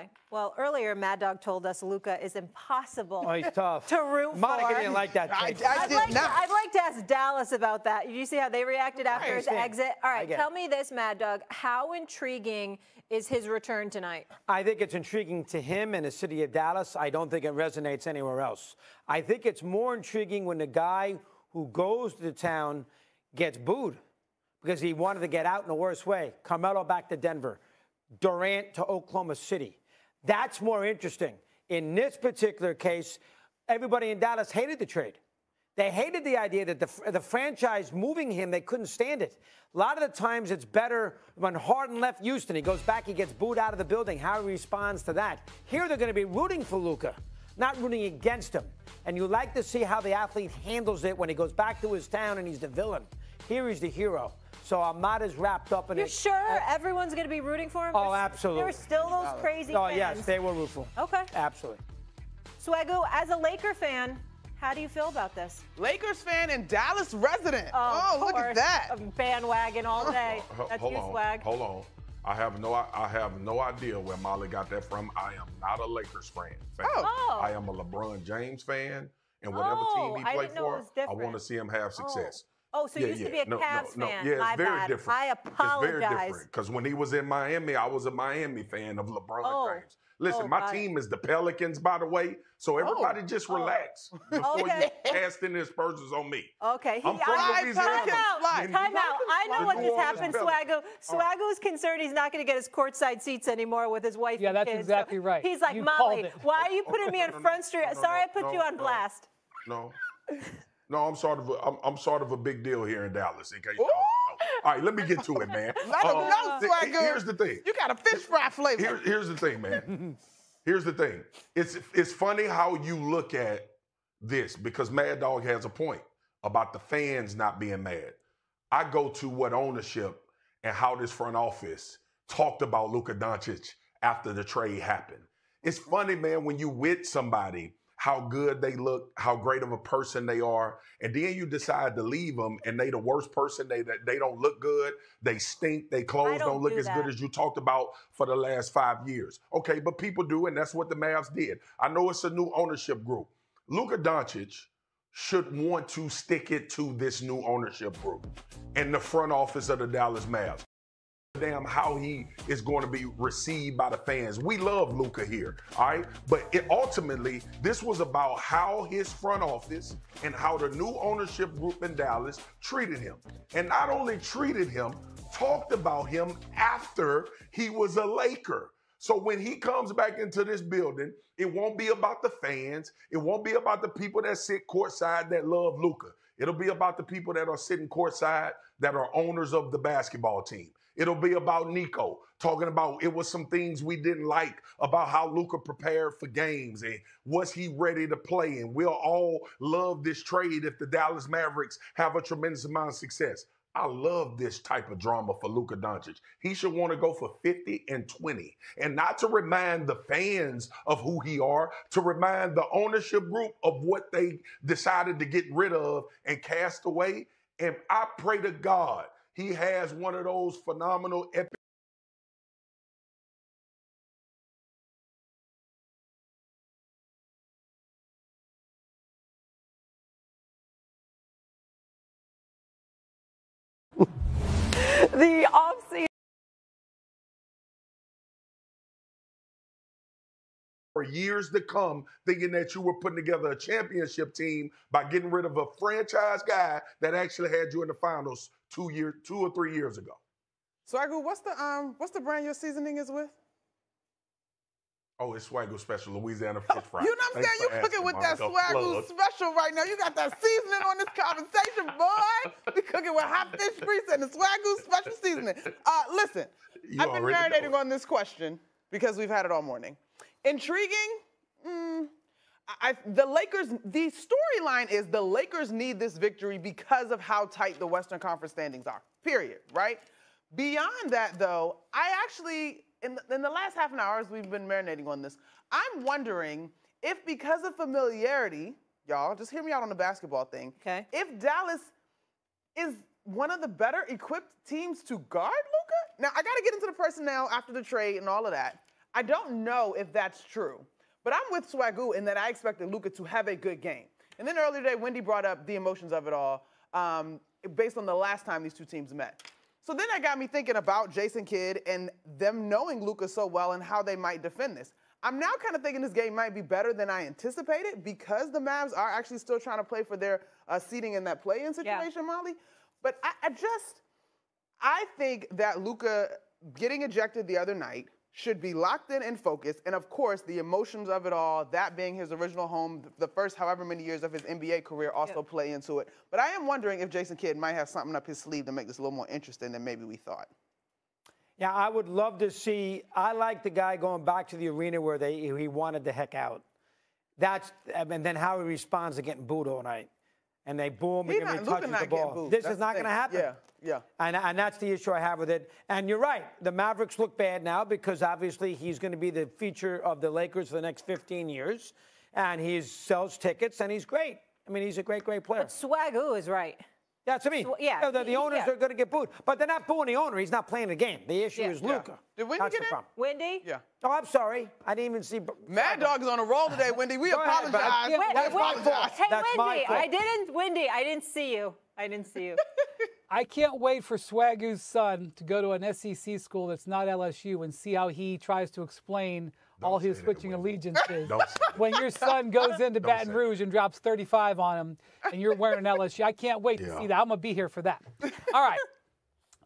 Okay. Well, earlier, Mad Dog told us Luka is impossible he's tough. to root Monica for. didn't like that. I'd like to ask Dallas about that. Did you see how they reacted after his exit? All right, tell me this, Mad Dog. How intriguing is his return tonight? I think it's intriguing to him and the city of Dallas. I don't think it resonates anywhere else. I think it's more intriguing when the guy who goes to the town gets booed because he wanted to get out in the worst way. Carmelo back to Denver. Durant to Oklahoma City. That's more interesting. In this particular case, everybody in Dallas hated the trade. They hated the idea that the franchise moving him, they couldn't stand it. A lot of the times it's better when Harden left Houston. He goes back, he gets booed out of the building, how he responds to that. Here they're going to be rooting for Luka, not rooting against him. And you like to see how the athlete handles it when he goes back to his town and he's the villain. Here he's the hero. So I'm not as wrapped up in it. You're sure everyone's going to be rooting for him? Oh, absolutely. There's still those crazy fans. Oh, yes, they will root for him. Okay. Absolutely. Swagoo, as a Laker fan, how do you feel about this? Lakers fan and Dallas resident. Oh, look at that. A bandwagon all day. That's you, Swag. Hold on. I have no idea where Molly got that from. I am not a Lakers fan. Oh. I am a LeBron James fan, and whatever team he played for, I want to see him have success. Oh, so you used to be a Cavs fan. Yeah, it's My very bad. different. I apologize. It's very different because when he was in Miami, I was a Miami fan of LeBron James. Listen, my team is the Pelicans, by the way, so everybody just relax before you cast any aspersions on me. Okay. I'm from Louisiana. Time out. I know what just happened, Swagoo. Swagoo's concerned he's not going to get his courtside seats anymore with his wife and kids. Yeah, that's exactly right. He's like, Molly, why are you putting me on Front Street? Sorry I put you on blast. No, I'm sort of a big deal here in Dallas, in case y'all don't know. All right, let me get to it, man. Let him know, Swagoo. Here's the thing. You got a fish fry flavor. Here's the thing, man. Here's the thing. It's funny how you look at this because Mad Dog has a point about the fans not being mad. I go to what ownership and how this front office talked about Luka Doncic after the trade happened. It's funny, man, when you with somebody, how good they look, how great of a person they are, and then you decide to leave them, and they the worst person. They don't look good. They stink. Their clothes don't look as good as you talked about for the last 5 years. Okay, but people do, and that's what the Mavs did. I know it's a new ownership group. Luka Doncic should want to stick it to this new ownership group and the front office of the Dallas Mavs. Damn how he is going to be received by the fans. We love Luka here, all right? But ultimately, this was about how his front office and how the new ownership group in Dallas treated him. And not only treated him, talked about him after he was a Laker. So when he comes back into this building, it won't be about the fans. It won't be about the people that sit courtside that love Luka. It'll be about the people that are sitting courtside that are owners of the basketball team. It'll be about Nico talking about it was some things we didn't like about how Luka prepared for games and was he ready to play. And we'll all love this trade if the Dallas Mavericks have a tremendous amount of success. I love this type of drama for Luka Doncic. He should want to go for 50 and 20. And not to remind the fans of who he are, to remind the ownership group of what they decided to get rid of and cast away. And I pray to God he has one of those phenomenal epic the offseason. for years to come, thinking that you were putting together a championship team by getting rid of a franchise guy that actually had you in the finals 2 or 3 years ago. Swagoo, what's the brand your seasoning is with? Oh, it's Swagoo Special Louisiana Fish Fry. You know what I'm saying? You cooking with that Swagoo Special right now. You got that seasoning on this conversation, boy. We cooking with hot fish grease and the Swagoo Special seasoning. Listen, I've been marinating on this question because we've had it all morning. Intriguing? The storyline is the Lakers need this victory because of how tight the Western Conference standings are, period, right? Beyond that, though, I actually, in the last half an hour as we've been marinating on this, I'm wondering if because of familiarity, y'all, just hear me out on the basketball thing, if Dallas is one of the better equipped teams to guard Luka? Now, I got to get into the personnel after the trade and all of that. I don't know if that's true, but I'm with Swagoo in that I expected Luka to have a good game. And then earlier today, Wendy brought up the emotions of it all based on the last time these two teams met. So then that got me thinking about Jason Kidd and them knowing Luka so well and how they might defend this. I'm now kind of thinking this game might be better than I anticipated because the Mavs are actually still trying to play for their seeding in that play-in situation, Molly. But I think that Luka getting ejected the other night should be locked in and focused. And of course, the emotions of it all, that being his original home, the first however many years of his NBA career also play into it. But I am wondering if Jason Kidd might have something up his sleeve to make this a little more interesting than maybe we thought. Yeah, I would love to see. I like the guy going back to the arena where he wanted the heck out. And then how he responds to getting booed all night. And they boom, and he touches the ball. This is not going to happen. Yeah. And that's the issue I have with it. And you're right. The Mavericks look bad now because obviously he's going to be the feature of the Lakers for the next 15 years. And he sells tickets, and he's great. I mean, he's a great, great player. But Swagoo is right. That's what I mean. Yeah. The owners are going to get booed. But they're not booing the owner. He's not playing the game. The issue is Luka. Did Wendy get in? Wendy? Yeah. Oh, I'm sorry. I didn't even see. Mad Dog is on a roll today, Wendy. We apologize. That's my fault. Hey, That's Wendy, my fault. Wendy, I didn't see you. I didn't see you. I can't wait for Swagoo's son to go to an SEC school that's not LSU and see how he tries to explain all his switching allegiances. When your son goes into Baton Rouge and drops 35 on him and you're wearing an LSU, I can't wait to see that. I'm going to be here for that. All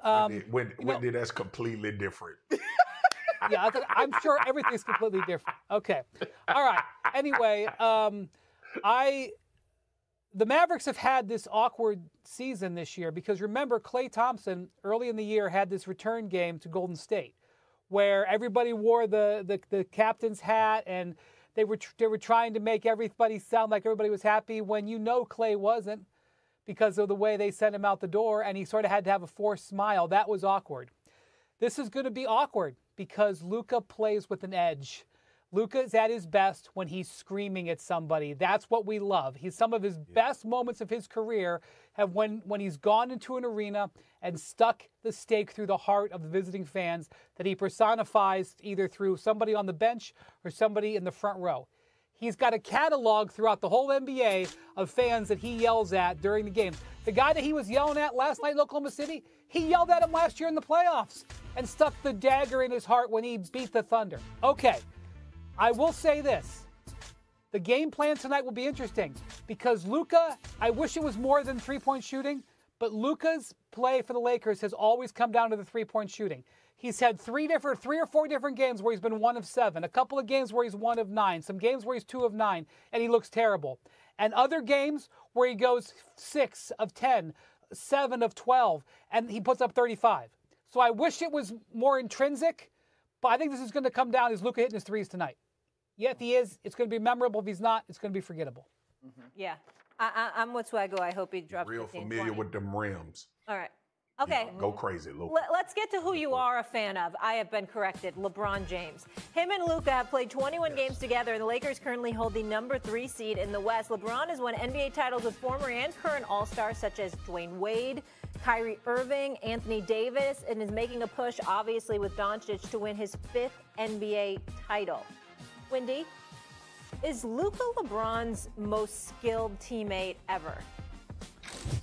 right. Wendy, that's completely different. Yeah, I'm sure everything's completely different. Okay. All right. Anyway, the Mavericks have had this awkward season this year because remember, Klay Thompson early in the year had this return game to Golden State where everybody wore the captain's hat and they were trying to make everybody sound like everybody was happy when Klay wasn't because of the way they sent him out the door and he sort of had to have a forced smile. That was awkward. This is going to be awkward because Luka plays with an edge. Luka is at his best when he's screaming at somebody. That's what we love. Some of his best moments of his career have when he's gone into an arena and stuck the stake through the heart of the visiting fans that he personifies either through somebody on the bench or somebody in the front row. He's got a catalog throughout the whole NBA of fans that he yells at during the games. The guy that he was yelling at last night in Oklahoma City, he yelled at him last year in the playoffs and stuck the dagger in his heart when he beat the Thunder. Okay. I will say this. The game plan tonight will be interesting because Luka, I wish it was more than three-point shooting, but Luka's play for the Lakers has always come down to the three-point shooting. He's had three or four different games where he's been 1 of 7, a couple of games where he's 1 of 9, some games where he's 2 of 9, and he looks terrible. And other games where he goes 6 of 10, 7 of 12, and he puts up 35. So I wish it was more intrinsic, but I think this is going to come down as Luka hitting his threes tonight. Yeah, if he is, it's going to be memorable. If he's not, it's going to be forgettable. Yeah. I'm with Swagoo. I hope he drops 15, real familiar 20. with them rims. All right. Okay. Yeah, go crazy, Luka. Let's get to who you are a fan of. I have been corrected. LeBron James. Him and Luka have played 21 games together, and the Lakers currently hold the number 3 seed in the West. LeBron has won NBA titles with former and current All-Stars such as Dwayne Wade, Kyrie Irving, Anthony Davis, and is making a push, obviously, with Doncic to win his 5th NBA title. Wendy, is Luka LeBron's most skilled teammate ever?